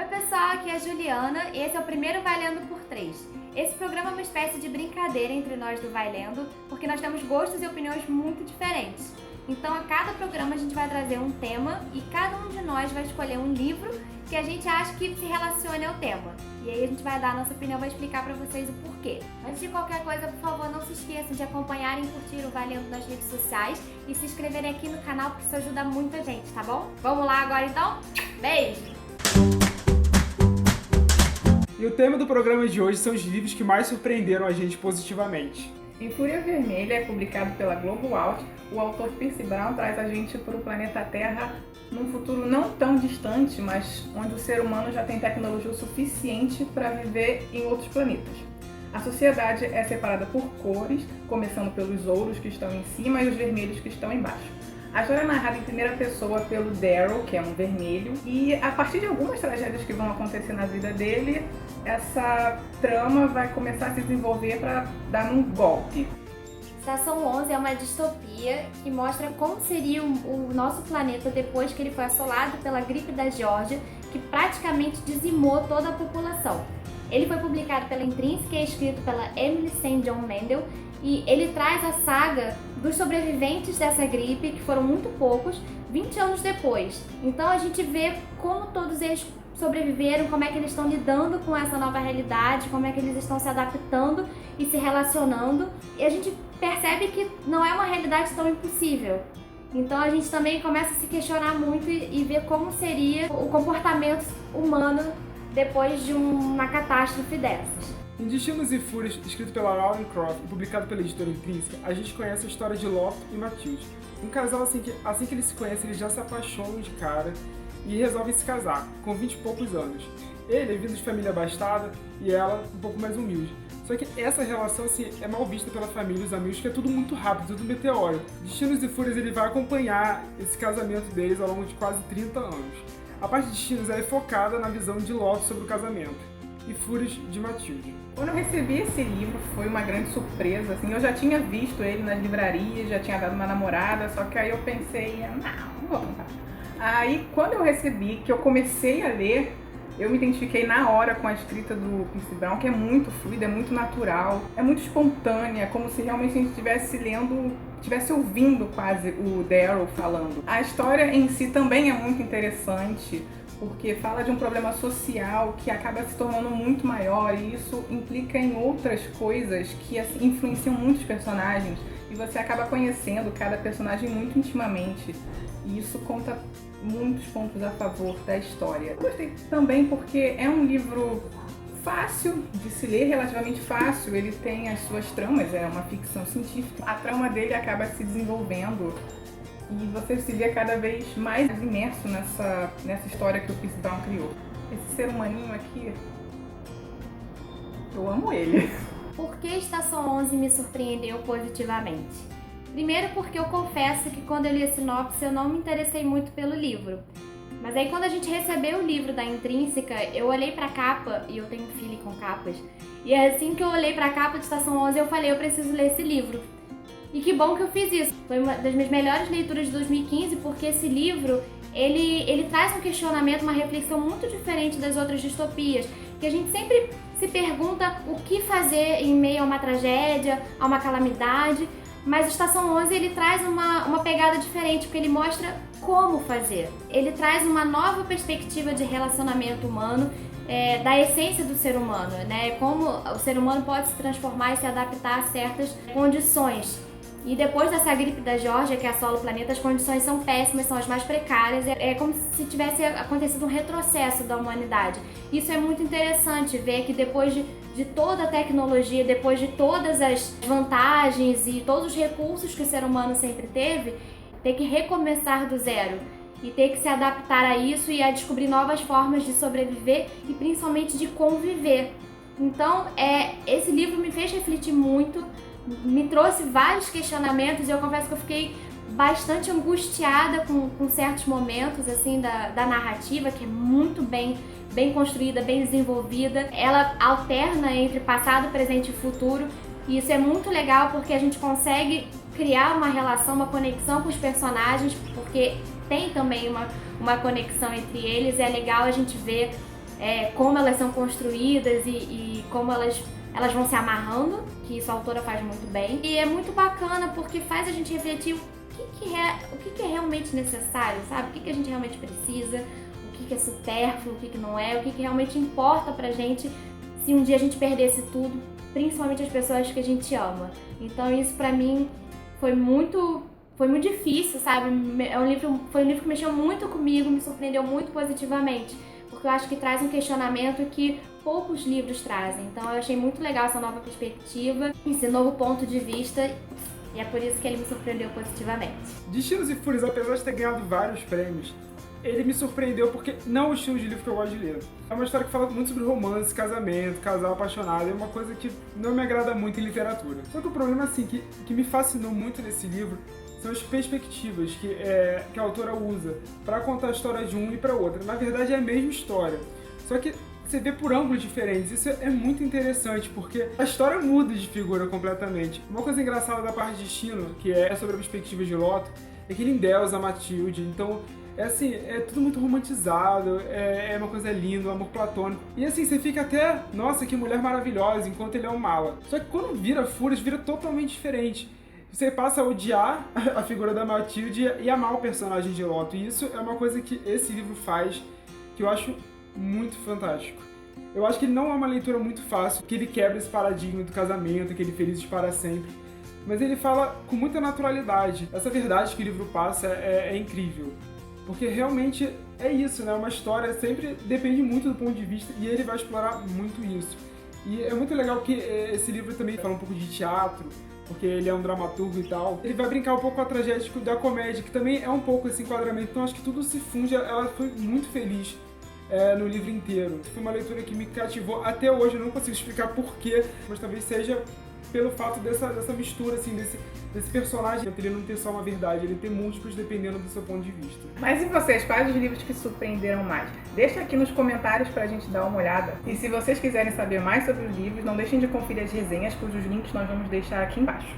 pessoal, aqui é a Juliana e esse é o primeiro Vai Lendo por 3. Esse programa é uma espécie de brincadeira entre nós do Vai Lendo, porque nós temos gostos e opiniões muito diferentes. Então a cada programa a gente vai trazer um tema e cada um de nós vai escolher um livro que a gente acha que se relacione ao tema. E aí a gente vai dar a nossa opinião, vai explicar pra vocês o porquê. Antes de qualquer coisa, por favor, não se esqueçam de acompanharem e curtir o Vai Lendo nas redes sociais e se inscreverem aqui no canal, porque isso ajuda muita gente, tá bom? Vamos lá agora então? Beijo! E o tema do programa de hoje são os livros que mais surpreenderam a gente positivamente. Em Fúria Vermelha, é publicado pela Globo Out, o autor Percy Brown traz a gente para o planeta Terra num futuro não tão distante, mas onde o ser humano já tem tecnologia o suficiente para viver em outros planetas. A sociedade é separada por cores, começando pelos ouros que estão em cima e os vermelhos que estão embaixo. A história é narrada em primeira pessoa pelo Daryl, que é um vermelho, e a partir de algumas tragédias que vão acontecer na vida dele, essa trama vai começar a se desenvolver para dar um golpe. Estação 11 é uma distopia que mostra como seria o nosso planeta depois que ele foi assolado pela gripe da Geórgia, que praticamente dizimou toda a população. Ele foi publicado pela Intrínseca e é escrito pela Emily St. John Mandel, e ele traz a saga dos sobreviventes dessa gripe, que foram muito poucos, 20 anos depois. Então a gente vê como todos eles sobreviveram, como é que eles estão lidando com essa nova realidade, como é que eles estão se adaptando e se relacionando. E a gente percebe que não é uma realidade tão impossível. Então a gente também começa a se questionar muito e ver como seria o comportamento humano depois de uma catástrofe dessas. Em Destinos e Fúrias, escrito pela Lauren Croft e publicado pela editora Intrínseca, a gente conhece a história de Locke e Matilde. Um casal assim que eles se conhecem, eles já se apaixonam de cara e resolvem se casar, com 20 e poucos anos. Ele é vindo de família abastada e ela um pouco mais humilde. Só que essa relação assim, é mal vista pela família e os amigos, que é tudo muito rápido, tudo meteórico. Destinos e Fúrias ele vai acompanhar esse casamento deles ao longo de quase 30 anos. A parte de Destinos é focada na visão de Locke sobre o casamento e Fúrias de Matilde. Quando eu recebi esse livro, foi uma grande surpresa, assim, eu já tinha visto ele nas livrarias, já tinha dado uma namorada, só que aí eu pensei, não vou comprar. Aí, quando eu recebi, que eu comecei a ler, eu me identifiquei na hora com a escrita do Percy Brown, que é muito fluida, é muito natural, é muito espontânea, como se realmente a gente estivesse lendo, estivesse ouvindo quase o Daryl falando. A história em si também é muito interessante, porque fala de um problema social que acaba se tornando muito maior e isso implica em outras coisas que assim, influenciam muitos personagens e você acaba conhecendo cada personagem muito intimamente e isso conta muitos pontos a favor da história. Eu gostei também porque é um livro fácil de se ler, relativamente fácil, ele tem as suas tramas, é uma ficção científica. A trama dele acaba se desenvolvendo e você se vê cada vez mais imerso nessa história que o Percy Brown criou. Esse ser humaninho aqui, eu amo ele. Por que Estação 11 me surpreendeu positivamente? Primeiro porque eu confesso que quando eu li a sinopse eu não me interessei muito pelo livro. Mas aí quando a gente recebeu o livro da Intrínseca, eu olhei pra capa, e eu tenho um feeling com capas, e assim que eu olhei pra capa de Estação 11 eu falei, eu preciso ler esse livro. E que bom que eu fiz isso. Foi uma das minhas melhores leituras de 2015, porque esse livro, ele traz um questionamento, uma reflexão muito diferente das outras distopias, que a gente sempre se pergunta o que fazer em meio a uma tragédia, a uma calamidade, mas Estação 11 ele traz uma pegada diferente, porque ele mostra como fazer. Ele traz uma nova perspectiva de relacionamento humano, da essência do ser humano, né? Como o ser humano pode se transformar e se adaptar a certas condições. E depois dessa gripe da Geórgia, que assola o planeta, as condições são péssimas, são as mais precárias. É como se tivesse acontecido um retrocesso da humanidade. Isso é muito interessante, ver que depois de toda a tecnologia, depois de todas as vantagens e todos os recursos que o ser humano sempre teve, ter que recomeçar do zero e ter que se adaptar a isso e a descobrir novas formas de sobreviver e principalmente de conviver. Então, esse livro me fez refletir muito, me trouxe vários questionamentos e eu confesso que eu fiquei bastante angustiada com certos momentos assim da narrativa, que é muito bem construída, bem desenvolvida. Ela alterna entre passado, presente e futuro e isso é muito legal porque a gente consegue criar uma relação, uma conexão com os personagens, porque tem também uma conexão entre eles. É legal a gente ver como elas são construídas e como elas vão se amarrando, que isso a autora faz muito bem. E é muito bacana porque faz a gente refletir o que é realmente necessário, sabe? O que a gente realmente precisa, o que é supérfluo, o que não é, o que realmente importa pra gente se um dia a gente perdesse tudo, principalmente as pessoas que a gente ama. Então isso pra mim foi muito difícil, sabe? Foi um livro que mexeu muito comigo, me surpreendeu muito positivamente, porque eu acho que traz um questionamento que poucos livros trazem. Então eu achei muito legal essa nova perspectiva, esse novo ponto de vista, e é por isso que ele me surpreendeu positivamente. Destinos e Fúrias, apesar de ter ganhado vários prêmios, ele me surpreendeu porque não é o estilo de livro que eu gosto de ler. É uma história que fala muito sobre romance, casamento, casal apaixonado, é uma coisa que não me agrada muito em literatura. Só que o problema, assim, que me fascinou muito nesse livro são as perspectivas que a autora usa para contar a história de um e para outra. Na verdade é a mesma história, só que você vê por ângulos diferentes. Isso é muito interessante, porque a história muda de figura completamente. Uma coisa engraçada da parte de Destino, que é sobre a perspectiva de Loto, é que ele endeusa a Matilde, então é tudo muito romantizado, é uma coisa linda, um amor platônico. E assim, você fica até, nossa, que mulher maravilhosa, enquanto ele é um mala. Só que quando vira Fúrias, vira totalmente diferente. Você passa a odiar a figura da Matilde e amar o personagem de Loto. E isso é uma coisa que esse livro faz, que eu acho muito fantástico. Eu acho que ele não é uma leitura muito fácil, que ele quebra esse paradigma do casamento, aquele felizes para sempre. Mas ele fala com muita naturalidade. Essa verdade que o livro passa é incrível. Porque realmente é isso, né? Uma história sempre depende muito do ponto de vista e ele vai explorar muito isso. E é muito legal que esse livro também fala um pouco de teatro, porque ele é um dramaturgo e tal. Ele vai brincar um pouco com a tragédia da comédia, que também é um pouco esse enquadramento. Então acho que tudo se funde, ela foi muito feliz no livro inteiro. Foi uma leitura que me cativou até hoje, eu não consigo explicar porquê, mas talvez seja pelo fato dessa mistura, assim, desse personagem, ele não ter só uma verdade, ele ter múltiplos dependendo do seu ponto de vista. Mas e vocês, quais os livros que surpreenderam mais? Deixa aqui nos comentários pra gente dar uma olhada. E se vocês quiserem saber mais sobre os livros, não deixem de conferir as resenhas, cujos links nós vamos deixar aqui embaixo.